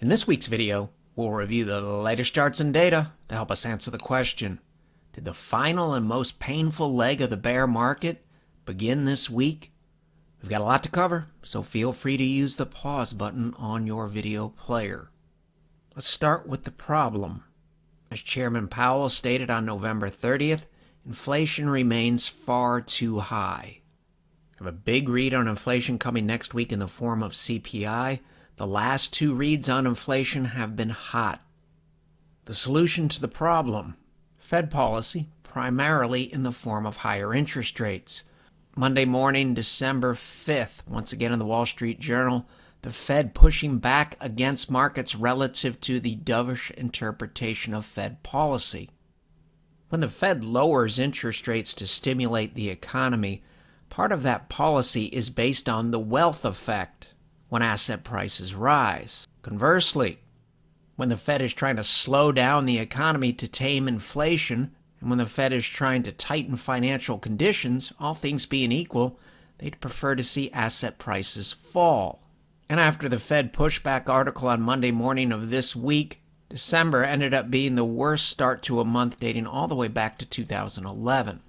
In this week's video, we'll review the latest charts and data to help us answer the question, did the final and most painful leg of the bear market begin this week? We've got a lot to cover, so feel free to use the pause button on your video player. Let's start with the problem. As Chairman Powell stated on November 30th, inflation remains far too high. We have a big read on inflation coming next week in the form of CPI. The last two reads on inflation have been hot. The solution to the problem: Fed policy, primarily in the form of higher interest rates. Monday morning, December 5th, once again in the Wall Street Journal, the Fed pushing back against markets relative to the dovish interpretation of Fed policy. When the Fed lowers interest rates to stimulate the economy, part of that policy is based on the wealth effect when asset prices rise. Conversely, when the Fed is trying to slow down the economy to tame inflation, and when the Fed is trying to tighten financial conditions, all things being equal, they'd prefer to see asset prices fall. And after the Fed pushback article on Monday morning of this week, December ended up being the worst start to a month dating all the way back to 2011.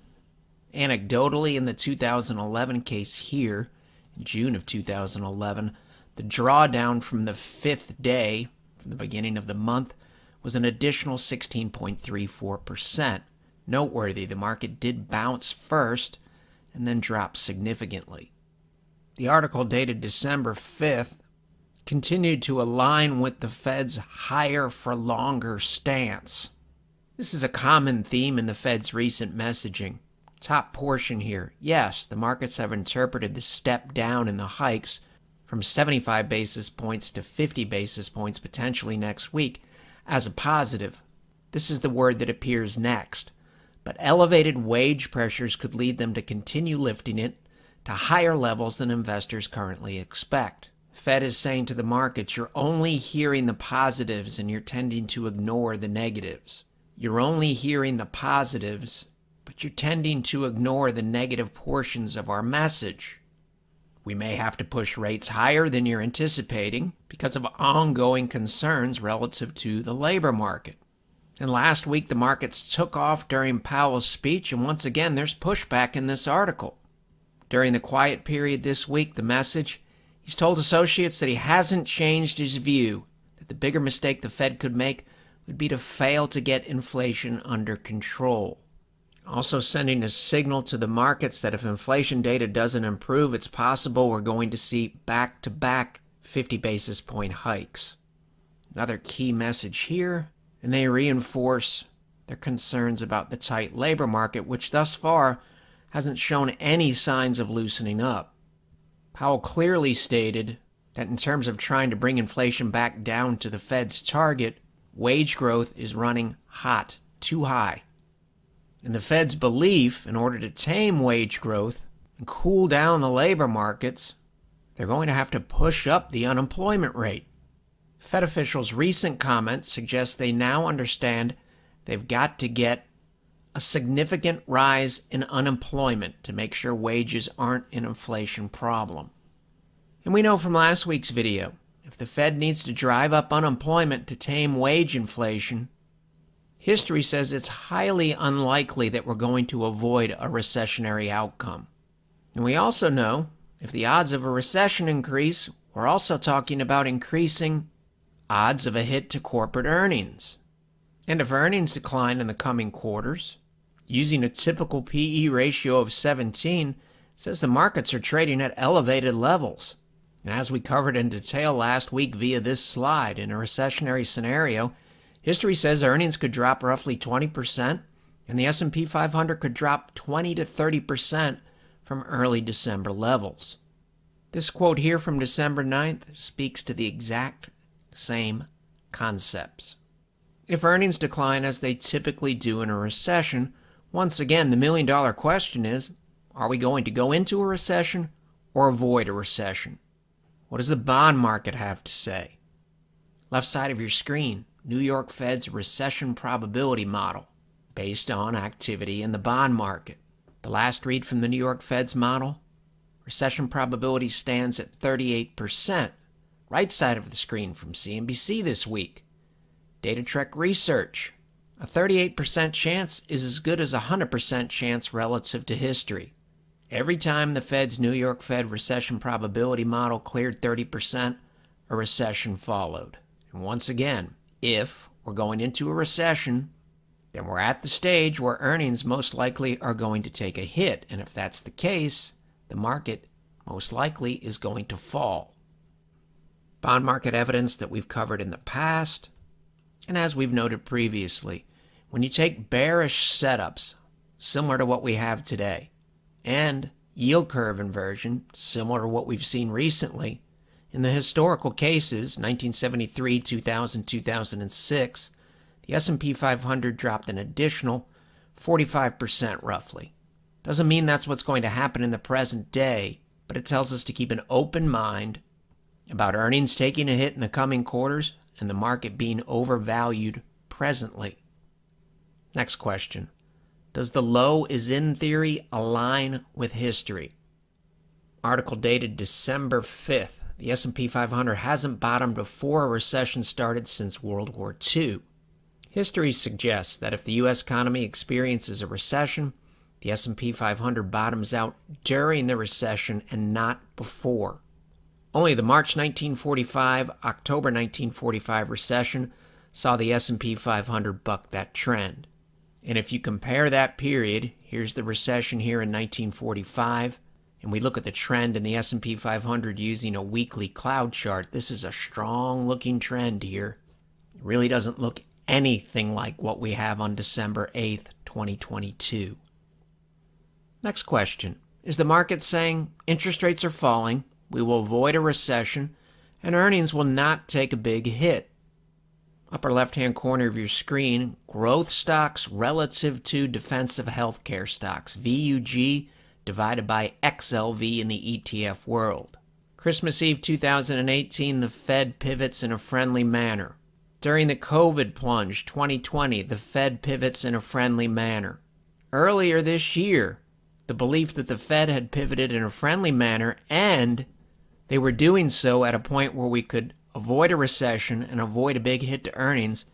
Anecdotally, in the 2011 case here, in June of 2011, the drawdown from the fifth day, from the beginning of the month, was an additional 16.34%. Noteworthy, the market did bounce first and then drop significantly. The article dated December 5th continued to align with the Fed's higher for longer stance. This is a common theme in the Fed's recent messaging. Top portion here: yes, the markets have interpreted the step down in the hikes from 75 basis points to 50 basis points potentially next week as a positive. This is the word that appears next. But elevated wage pressures could lead them to continue lifting it to higher levels than investors currently expect. Fed is saying to the markets, you're only hearing the positives and you're tending to ignore the negatives. You're only hearing the positives, but you're tending to ignore the negative portions of our message. We may have to push rates higher than you're anticipating because of ongoing concerns relative to the labor market. And last week, the markets took off during Powell's speech, and once again, there's pushback in this article. During the quiet period this week, the message: he's told associates that he hasn't changed his view, that the bigger mistake the Fed could make would be to fail to get inflation under control. Also sending a signal to the markets that if inflation data doesn't improve, it's possible we're going to see back-to-back 50 basis point hikes. Another key message here, and they reinforce their concerns about the tight labor market, which thus far hasn't shown any signs of loosening up. Powell clearly stated that in terms of trying to bring inflation back down to the Fed's target, wage growth is running hot, too high. And the Fed's belief, in order to tame wage growth and cool down the labor markets, they're going to have to push up the unemployment rate. Fed officials' recent comments suggest they now understand they've got to get a significant rise in unemployment to make sure wages aren't an inflation problem. And we know from last week's video, if the Fed needs to drive up unemployment to tame wage inflation, history says it's highly unlikely that we're going to avoid a recessionary outcome. And we also know if the odds of a recession increase, we're also talking about increasing odds of a hit to corporate earnings. And if earnings decline in the coming quarters, using a typical P/E ratio of 17, it says the markets are trading at elevated levels. And as we covered in detail last week via this slide, in a recessionary scenario, history says earnings could drop roughly 20%, and the S&P 500 could drop 20 to 30% from early December levels. This quote here from December 9th speaks to the exact same concepts. If earnings decline as they typically do in a recession, once again, the million-dollar question is, are we going to go into a recession or avoid a recession? What does the bond market have to say? Left side of your screen, New York Fed's recession probability model, based on activity in the bond market. The last read from the New York Fed's model, recession probability stands at 38%, Right side of the screen from CNBC this week. DataTrek Research. A 38% chance is as good as a 100% chance relative to history. Every time the Fed's New York Fed recession probability model cleared 30%, a recession followed. And once again, if we're going into a recession, then we're at the stage where earnings most likely are going to take a hit. And if that's the case, the market most likely is going to fall. Bond market evidence that we've covered in the past. And as we've noted previously, when you take bearish setups, similar to what we have today, and yield curve inversion, similar to what we've seen recently, in the historical cases, 1973, 2000, 2006, the S&P 500 dropped an additional 45% roughly. Doesn't mean that's what's going to happen in the present day, but it tells us to keep an open mind about earnings taking a hit in the coming quarters and the market being overvalued presently. Next question. Does the low is in theory align with history? Article dated December 5th. The S&P 500 hasn't bottomed before a recession started since World War II. History suggests that if the U.S. economy experiences a recession, the S&P 500 bottoms out during the recession and not before. Only the March 1945, October 1945 recession saw the S&P 500 buck that trend. And if you compare that period, here's the recession here in 1945, and we look at the trend in the S&P 500 using a weekly cloud chart, this is a strong-looking trend here. It really doesn't look anything like what we have on December 8th, 2022. Next question. Is the market saying interest rates are falling, we will avoid a recession, and earnings will not take a big hit? Upper left-hand corner of your screen, growth stocks relative to defensive healthcare stocks, VUG divided by XLV in the ETF world. Christmas Eve 2018, the Fed pivots in a friendly manner. During the COVID plunge 2020, the Fed pivots in a friendly manner. Earlier this year, the belief that the Fed had pivoted in a friendly manner and they were doing so at a point where we could avoid a recession and avoid a big hit to earnings,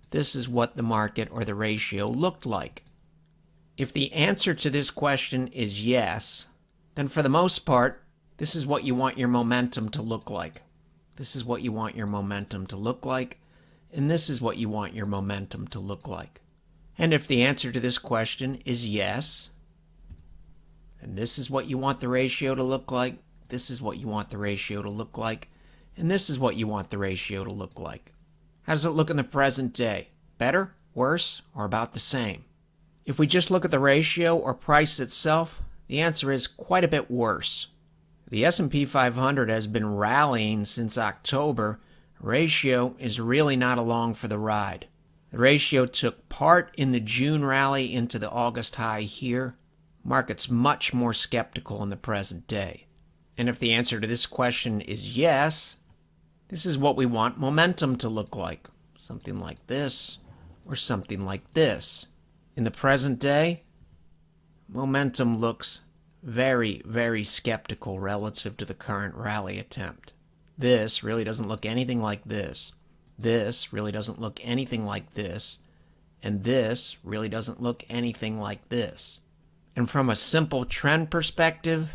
this is what the market or the ratio looked like. If the answer to this question is yes, then for the most part, this is what you want your momentum to look like. This is what you want your momentum to look like, and this is what you want your momentum to look like. And if the answer to this question is yes, and this is what you want the ratio to look like, this is what you want the ratio to look like, and this is what you want the ratio to look like. How does it look in the present day? Better, worse, or about the same? If we just look at the ratio or price itself, the answer is quite a bit worse. The S&P 500 has been rallying since October. Ratio is really not along for the ride. The ratio took part in the June rally into the August high here. Market's much more skeptical in the present day. And if the answer to this question is yes, this is what we want momentum to look like. Something like this, or something like this. In the present day, momentum looks very, very skeptical relative to the current rally attempt. This really doesn't look anything like this. This really doesn't look anything like this. And this really doesn't look anything like this. And from a simple trend perspective,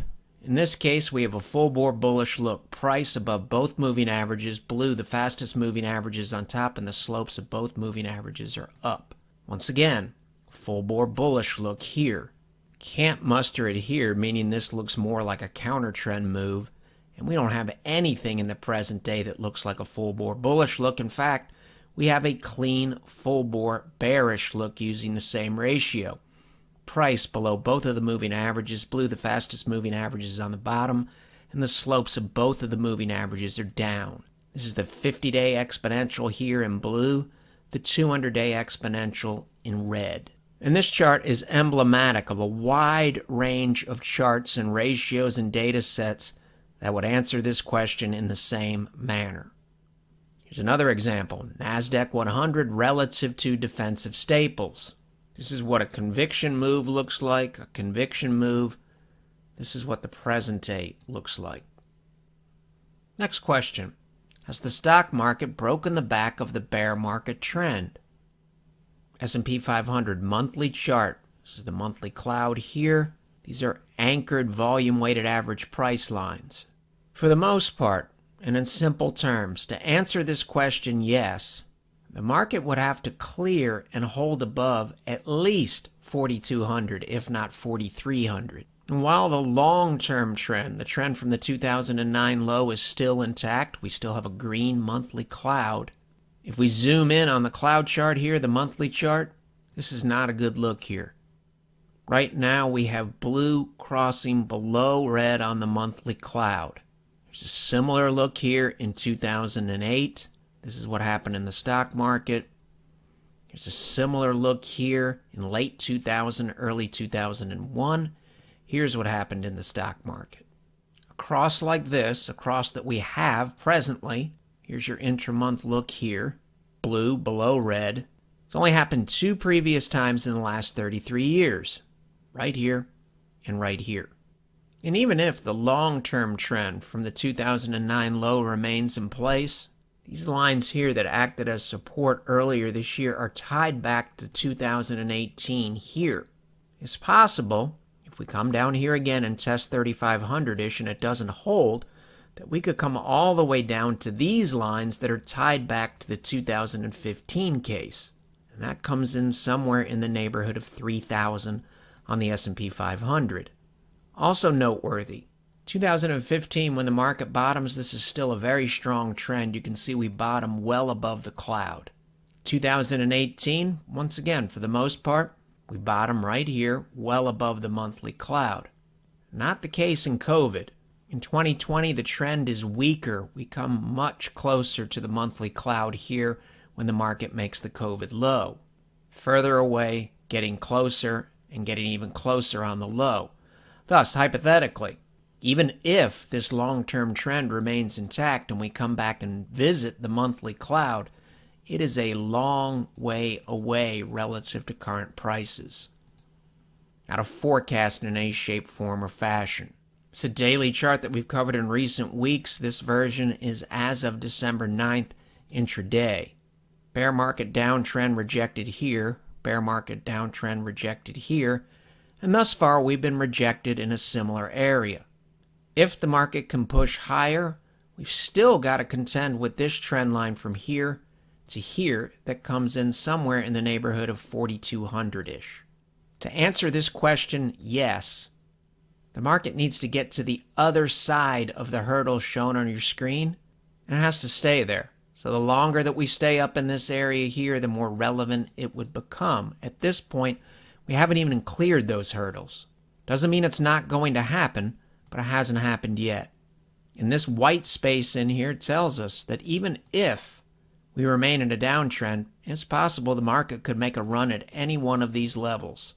in this case we have a full-bore bullish look. Price above both moving averages, blue the fastest moving averages on top, and the slopes of both moving averages are up. Once again, full-bore bullish look here. Can't muster it here, meaning this looks more like a counter trend move, and we don't have anything in the present day that looks like a full-bore bullish look. In fact, we have a clean full-bore bearish look using the same ratio. Price below both of the moving averages, blue the fastest moving averages on the bottom, and the slopes of both of the moving averages are down. This is the 50-day exponential here in blue, the 200-day exponential in red. And this chart is emblematic of a wide range of charts and ratios and data sets that would answer this question in the same manner. Here's another example. NASDAQ 100 relative to defensive staples. This is what a conviction move looks like, a conviction move. This is what the present day looks like. Next question. has the stock market broken the back of the bear market trend? S&P 500 monthly chart. This is the monthly cloud here. These are anchored volume-weighted average price lines. For the most part, and in simple terms, to answer this question, yes, the market would have to clear and hold above at least 4,200, if not 4,300. And while the long-term trend, the trend from the 2009 low, is still intact, we still have a green monthly cloud. If we zoom in on the cloud chart here, the monthly chart, this is not a good look here. Right now we have blue crossing below red on the monthly cloud. There's a similar look here in 2008. This is what happened in the stock market. There's a similar look here in late 2000, early 2001. Here's what happened in the stock market. A cross like this, a cross that we have presently, here's your intra-month look here, blue below red. It's only happened 2 previous times in the last 33 years, right here and right here. And even if the long-term trend from the 2009 low remains in place, these lines here that acted as support earlier this year are tied back to 2018 here. It's possible, if we come down here again and test 3,500-ish and it doesn't hold, that we could come all the way down to these lines that are tied back to the 2015 case. And that comes in somewhere in the neighborhood of 3,000 on the S&P 500. Also noteworthy, 2015, when the market bottoms, this is still a very strong trend. You can see we bottom well above the cloud. 2018, once again, for the most part, we bottom right here, well above the monthly cloud. Not the case in COVID. In 2020, the trend is weaker. We come much closer to the monthly cloud here when the market makes the COVID low. Further away, getting closer, and getting even closer on the low. Thus, hypothetically, even if this long-term trend remains intact and we come back and visit the monthly cloud, it is a long way away relative to current prices. Now to forecast in any shape, form, or fashion. It's a daily chart that we've covered in recent weeks. This version is as of December 9th, intraday. Bear market downtrend rejected here. Bear market downtrend rejected here. And thus far, we've been rejected in a similar area. If the market can push higher, we've still got to contend with this trend line from here to here that comes in somewhere in the neighborhood of 4,200-ish. To answer this question, yes, the market needs to get to the other side of the hurdle shown on your screen, and it has to stay there. So the longer that we stay up in this area here, the more relevant it would become. At this point, we haven't even cleared those hurdles. Doesn't mean it's not going to happen, but it hasn't happened yet. And this white space in here tells us that even if we remain in a downtrend, it's possible the market could make a run at any one of these levels.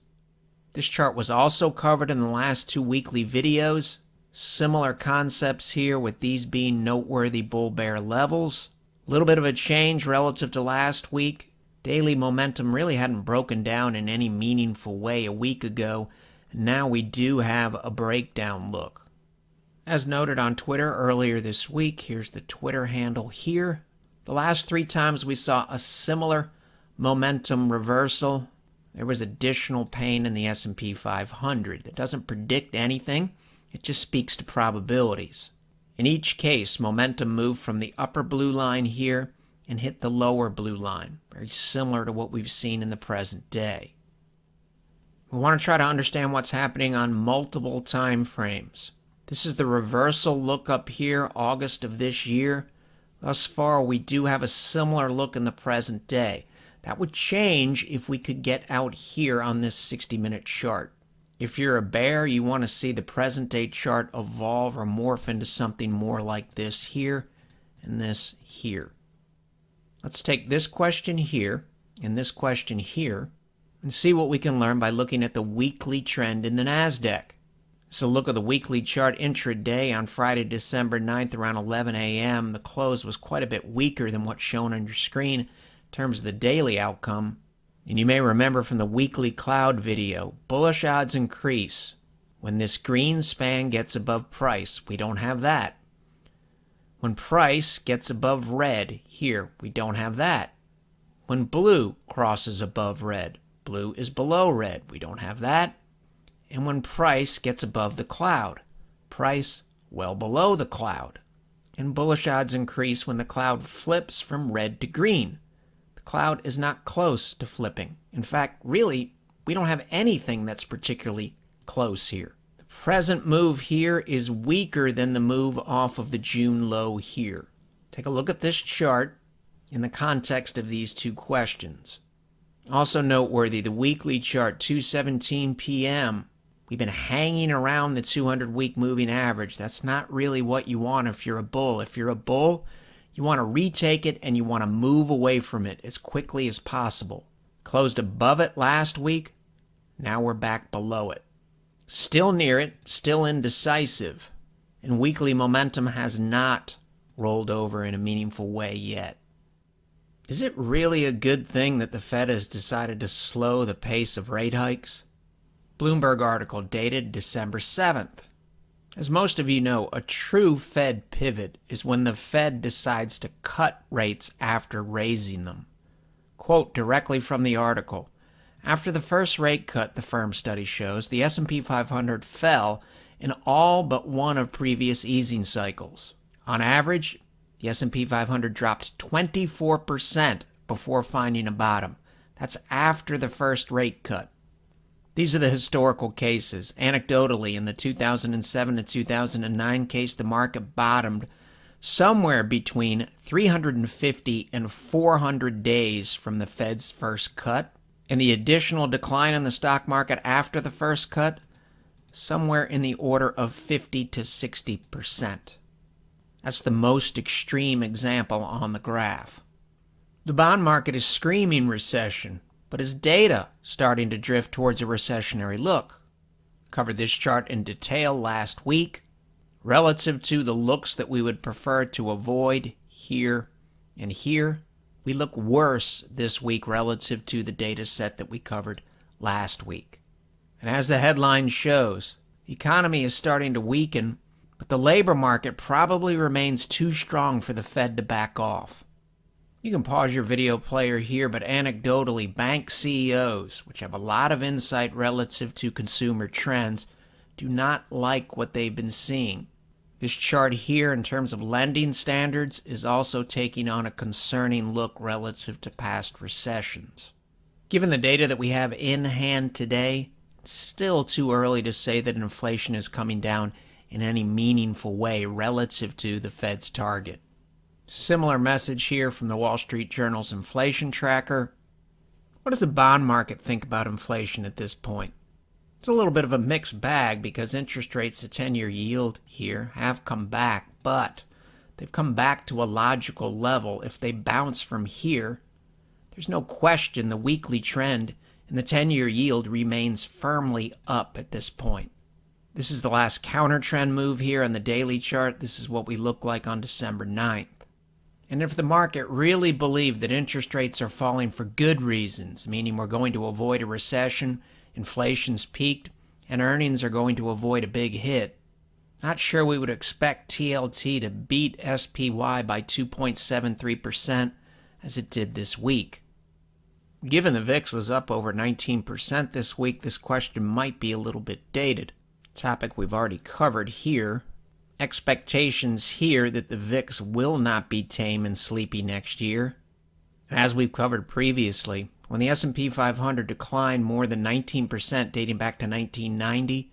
This chart was also covered in the last 2 weekly videos. Similar concepts here with these being noteworthy bull-bear levels. A little bit of a change relative to last week. Daily momentum really hadn't broken down in any meaningful way a week ago. Now we do have a breakdown look. As noted on Twitter earlier this week, here's the Twitter handle here. The last 3 times we saw a similar momentum reversal, there was additional pain in the S&P 500. That doesn't predict anything, it just speaks to probabilities. In each case, momentum moved from the upper blue line here and hit the lower blue line, very similar to what we've seen in the present day. We want to try to understand what's happening on multiple time frames. This is the reversal look up here, August of this year. Thus far, we do have a similar look in the present day. That would change if we could get out here on this 60-minute chart. If you're a bear, you want to see the present day chart evolve or morph into something more like this here and this here. Let's take this question here and this question here and see what we can learn by looking at the weekly trend in the NASDAQ. So look at the weekly chart intraday on Friday, December 9th around 11 a.m. The close was quite a bit weaker than what's shown on your screen in terms of the daily outcome. And you may remember from the weekly cloud video, bullish odds increase when this green span gets above price. We don't have that. When price gets above red, here, we don't have that. When blue crosses above red, blue is below red, we don't have that. And when price gets above the cloud, price well below the cloud. And bullish odds increase when the cloud flips from red to green. The cloud is not close to flipping. In fact, really, we don't have anything that's particularly close here. The present move here is weaker than the move off of the June low here. Take a look at this chart in the context of these two questions. Also noteworthy, the weekly chart, 2:17 p.m. We've been hanging around the 200-week moving average. That's not really what you want if you're a bull. If you're a bull, you want to retake it and you want to move away from it as quickly as possible. Closed above it last week. Now we're back below it. Still near it, still indecisive. And weekly momentum has not rolled over in a meaningful way yet. Is it really a good thing that the Fed has decided to slow the pace of rate hikes? Bloomberg article dated December 7th. As most of you know, a true Fed pivot is when the Fed decides to cut rates after raising them. Quote directly from the article, after the first rate cut, the firm study shows, the S&P 500 fell in all but one of previous easing cycles. On average, the S&P 500 dropped 24% before finding a bottom. That's after the first rate cut. These are the historical cases. Anecdotally, in the 2007 to 2009 case, the market bottomed somewhere between 350 and 400 days from the Fed's first cut, and the additional decline in the stock market after the first cut, somewhere in the order of 50 to 60%. That's the most extreme example on the graph. The bond market is screaming recession, but is data starting to drift towards a recessionary look? Covered this chart in detail last week. Relative to the looks that we would prefer to avoid here and here, we look worse this week relative to the data set that we covered last week. And as the headline shows, the economy is starting to weaken, but the labor market probably remains too strong for the Fed to back off. You can pause your video player here, but anecdotally, bank CEOs, which have a lot of insight relative to consumer trends, do not like what they've been seeing. This chart here, in terms of lending standards, is also taking on a concerning look relative to past recessions. Given the data that we have in hand today, it's still too early to say that inflation is coming down in any meaningful way relative to the Fed's target. Similar message here from the Wall Street Journal's inflation tracker. What does the bond market think about inflation at this point? It's a little bit of a mixed bag because interest rates, the 10-year yield here, have come back, but they've come back to a logical level. If they bounce from here, there's no question the weekly trend in the 10-year yield remains firmly up at this point. This is the last counter trend move here on the daily chart. This is what we look like on December 9th. And if the market really believed that interest rates are falling for good reasons, meaning we're going to avoid a recession, inflation's peaked, and earnings are going to avoid a big hit, not sure we would expect TLT to beat SPY by 2.73% as it did this week. Given the VIX was up over 19% this week, this question might be a little bit dated. Topic we've already covered here. Expectations here that the VIX will not be tame and sleepy next year. As we've covered previously, when the S&P 500 declined more than 19% dating back to 1990,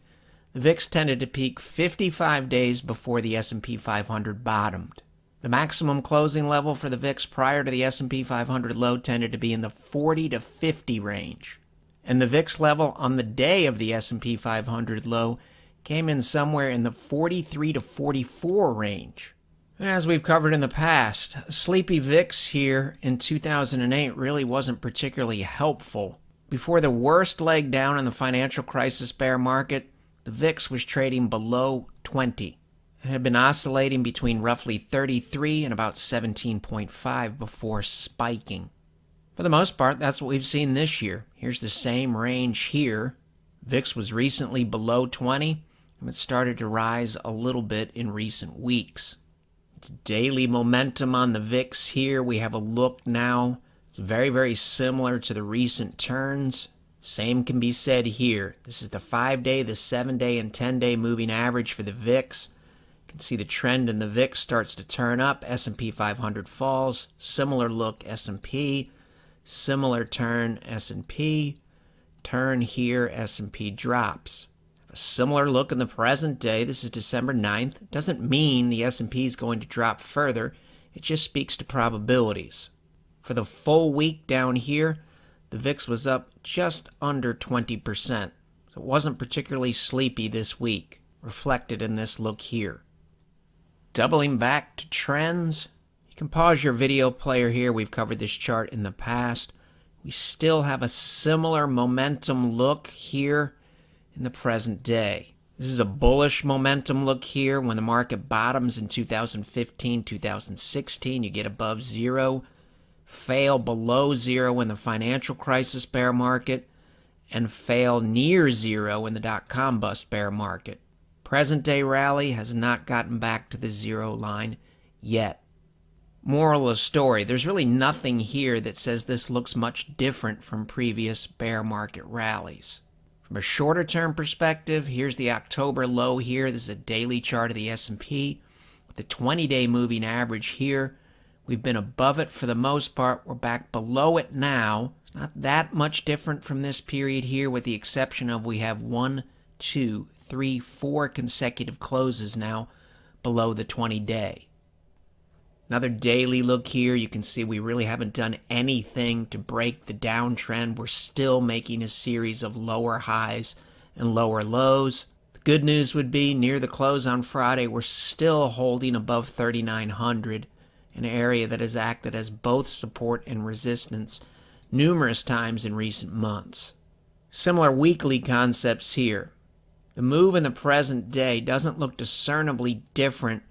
the VIX tended to peak 55 days before the S&P 500 bottomed. The maximum closing level for the VIX prior to the S&P 500 low tended to be in the 40 to 50 range. And the VIX level on the day of the S&P 500 low came in somewhere in the 43 to 44 range. And as we've covered in the past, a sleepy VIX here in 2008 really wasn't particularly helpful. Before the worst leg down in the financial crisis bear market, the VIX was trading below 20. It had been oscillating between roughly 33 and about 17.5 before spiking. For the most part, that's what we've seen this year. Here's the same range here. VIX was recently below 20, and it started to rise a little bit in recent weeks. It's daily momentum on the VIX here. We have a look now. It's very, very similar to the recent turns. Same can be said here. This is the 5-day, the 7-day, and 10-day moving average for the VIX. You can see the trend in the VIX starts to turn up. S&P 500 falls. Similar look S&P. Similar turn S&P. Turn here, S&P drops. A similar look in the present day. This is December 9th. Doesn't mean the S&P is going to drop further. It just speaks to probabilities. For the full week down here, the VIX was up just under 20%. So it wasn't particularly sleepy this week, reflected in this look here. Doubling back to trends, you can pause your video player here. We've covered this chart in the past. We still have a similar momentum look here in the present day. This is a bullish momentum look here. When the market bottoms in 2015, 2016, you get above zero, fail below zero in the financial crisis bear market, and fail near zero in the dot-com bust bear market. Present day rally has not gotten back to the zero line yet. Moral of the story, there's really nothing here that says this looks much different from previous bear market rallies. From a shorter term perspective, here's the October low here. This is a daily chart of the S&P with the 20-day moving average here. We've been above it for the most part. We're back below it now. It's not that much different from this period here, with the exception of we have 1, 2, 3, 4 consecutive closes now below the 20-day. Another daily look here. You can see we really haven't done anything to break the downtrend. We're still making a series of lower highs and lower lows. The good news would be near the close on Friday, we're still holding above 3,900, an area that has acted as both support and resistance numerous times in recent months. Similar weekly concepts here. The move in the present day doesn't look discernibly different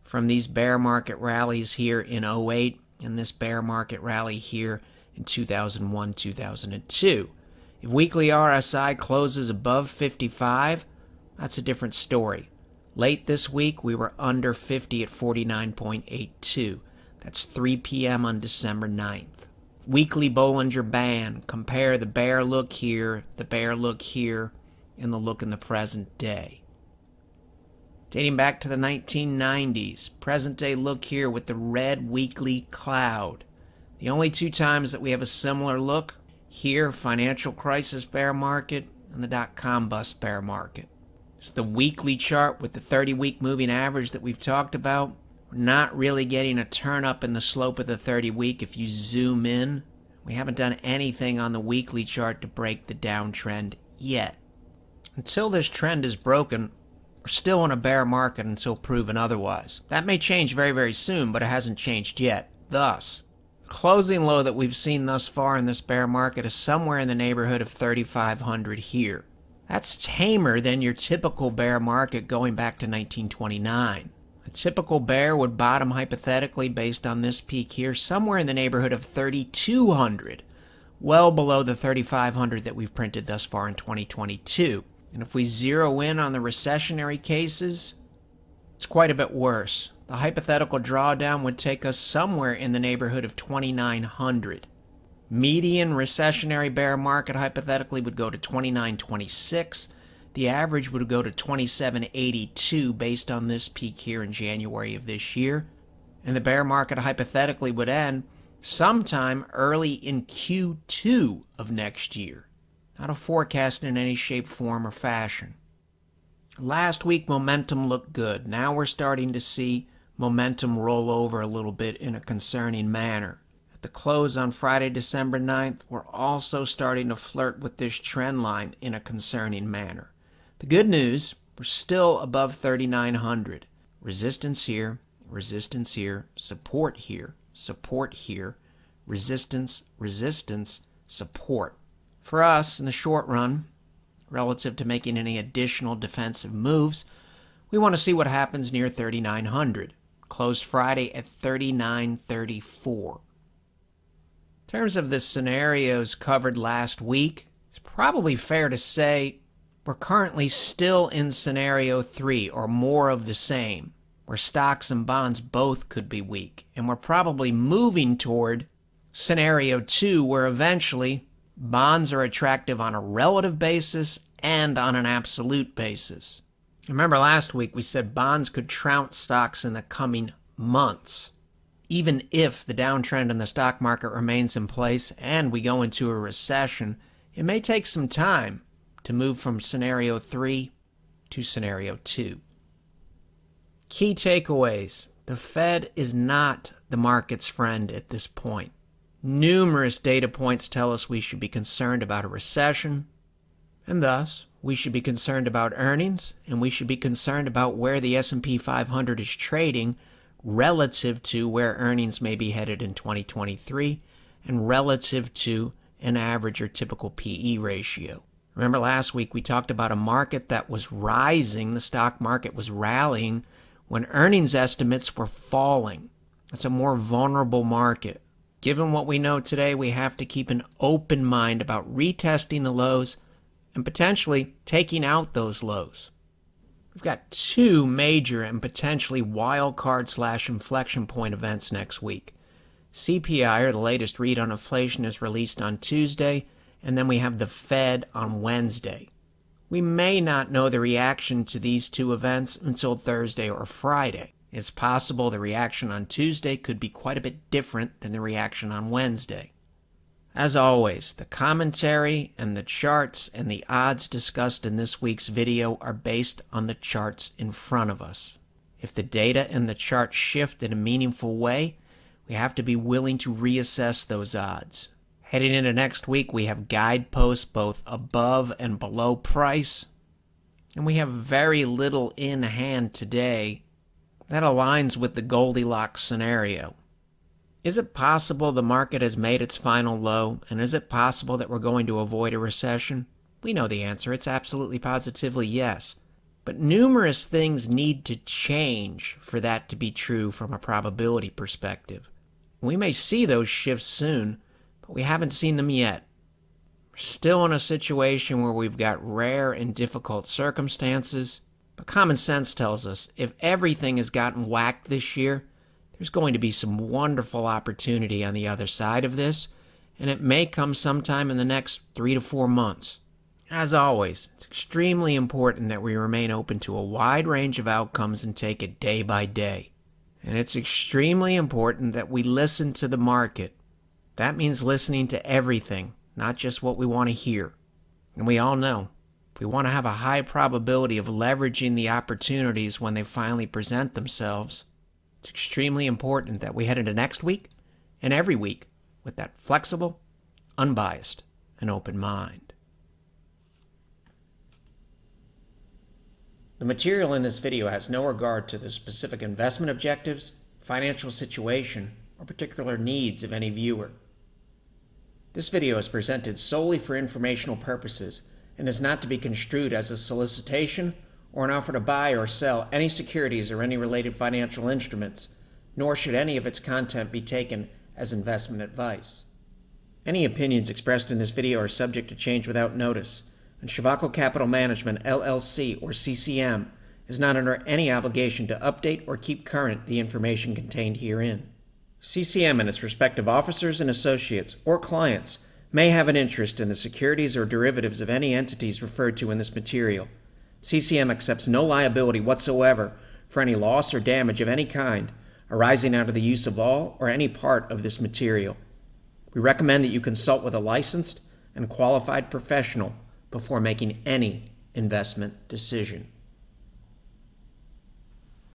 from these bear market rallies here in 08 and this bear market rally here in 2001, 2002. If weekly RSI closes above 55, that's a different story. Late this week, we were under 50 at 49.82. That's 3 p.m. on December 9th. Weekly Bollinger Band. Compare the bear look here, the bear look here, and the look in the present day. Dating back to the 1990s, present day look here with the red weekly cloud. The only two times that we have a similar look here, financial crisis bear market and the dot-com bust bear market. It's the weekly chart with the 30-week moving average that we've talked about. We're not really getting a turn up in the slope of the 30-week if you zoom in. We haven't done anything on the weekly chart to break the downtrend yet. Until this trend is broken, we're still in a bear market until proven otherwise. That may change very, very soon, but it hasn't changed yet. Thus, the closing low that we've seen thus far in this bear market is somewhere in the neighborhood of 3,500 here. That's tamer than your typical bear market going back to 1929. A typical bear would bottom hypothetically based on this peak here somewhere in the neighborhood of 3,200, well below the 3,500 that we've printed thus far in 2022. And if we zero in on the recessionary cases, it's quite a bit worse. The hypothetical drawdown would take us somewhere in the neighborhood of 2,900. Median recessionary bear market hypothetically would go to 2,926. The average would go to 2,782 based on this peak here in January of this year. And the bear market hypothetically would end sometime early in Q2 of next year. Not a forecast in any shape, form, or fashion. Last week, momentum looked good. Now we're starting to see momentum roll over a little bit in a concerning manner. At the close on Friday, December 9th, we're also starting to flirt with this trend line in a concerning manner. The good news, we're still above 3,900. Resistance here, support here, resistance, resistance, support. For us, in the short run, relative to making any additional defensive moves, we want to see what happens near 3,900. Closed Friday at 3,934. In terms of the scenarios covered last week, it's probably fair to say we're currently still in scenario 3, or more of the same. where stocks and bonds both could be weak, and we're probably moving toward scenario 2, where eventually bonds are attractive on a relative basis and on an absolute basis. Remember last week we said bonds could trounce stocks in the coming months. Even if the downtrend in the stock market remains in place and we go into a recession, it may take some time to move from scenario 3 to scenario 2. Key takeaways. The Fed is not the market's friend at this point. Numerous data points tell us we should be concerned about a recession, and thus we should be concerned about earnings, and we should be concerned about where the S&P 500 is trading relative to where earnings may be headed in 2023 and relative to an average or typical PE ratio. Remember last week we talked about a market that was rising, the stock market was rallying when earnings estimates were falling. That's a more vulnerable market. Given what we know today, we have to keep an open mind about retesting the lows and potentially taking out those lows. We've got 2 major and potentially wild card / inflection point events next week. CPI, or the latest read on inflation, is released on Tuesday, and then we have the Fed on Wednesday. We may not know the reaction to these 2 events until Thursday or Friday. It's possible the reaction on Tuesday could be quite a bit different than the reaction on Wednesday. As always, the commentary and the charts and the odds discussed in this week's video are based on the charts in front of us. If the data and the charts shift in a meaningful way, we have to be willing to reassess those odds. Heading into next week, we have guideposts both above and below price, and we have very little in hand today that aligns with the Goldilocks scenario. Is it possible the market has made its final low, and is it possible that we're going to avoid a recession? We know the answer. It's absolutely positively yes. But numerous things need to change for that to be true from a probability perspective. We may see those shifts soon, but we haven't seen them yet. We're still in a situation where we've got rare and difficult circumstances, but common sense tells us if everything has gotten whacked this year, there's going to be some wonderful opportunity on the other side of this, and it may come sometime in the next 3 to 4 months. As always, it's extremely important that we remain open to a wide range of outcomes and take it day by day. And it's extremely important that we listen to the market. That means listening to everything, not just what we want to hear. And we all know, if we want to have a high probability of leveraging the opportunities when they finally present themselves, it's extremely important that we head into next week and every week with that flexible, unbiased, and open mind. The material in this video has no regard to the specific investment objectives, financial situation, or particular needs of any viewer. This video is presented solely for informational purposes and is not to be construed as a solicitation or an offer to buy or sell any securities or any related financial instruments, nor should any of its content be taken as investment advice. Any opinions expressed in this video are subject to change without notice, and Shavaco Capital Management, LLC, or CCM, is not under any obligation to update or keep current the information contained herein. CCM and its respective officers and associates or clients may have an interest in the securities or derivatives of any entities referred to in this material. CCM accepts no liability whatsoever for any loss or damage of any kind arising out of the use of all or any part of this material. We recommend that you consult with a licensed and qualified professional before making any investment decision.